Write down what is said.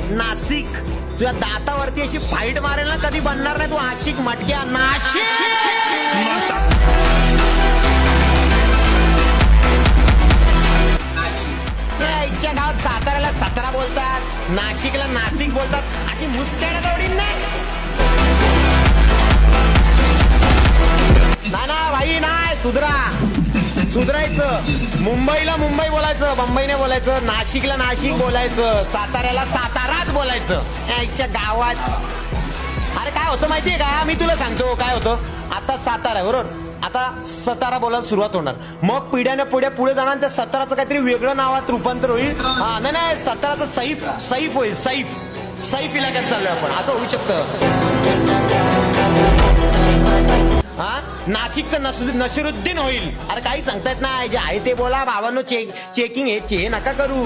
नाशिक तुझ्या दातावरती अशी फाईट मारेल ना, कधी बनणार नाही तू आशिक मटक्या. नाशिक इच्छा गावात साताऱ्याला सतरा बोलतात, नाशिकला नाशिक बोलतात, अशी मुस्कॅड दौडीन ना भाई. नाही सुधरायचं. मुंबईला मुंबई बोलायचं, मुंबई नाही बोलायचं. नाशिकला नाशिक बोलायचं, साताऱ्याला साताराच बोलायचं. इच्छा गावात अरे काय होतं माहितीये का, मी तुला सांगतो काय होतं. आता सातारा बरोबर, आता सतारा बोलायला सुरुवात होणार, मग पिढ्याने पुढे जाणार, त्या सताराचं काहीतरी वेगळं नावात रूपांतर होईल. हा नाही सताराचं सैफ होईल. सैफ इलाक्यात चाललोय आपण, असं होऊ शकतं. हा नाशिकचं नसिरुद्दीन होईल. अरे काही सांगता येत नाही, जे आहे ते बोला. भावांनो चेकिंग हे नका करू.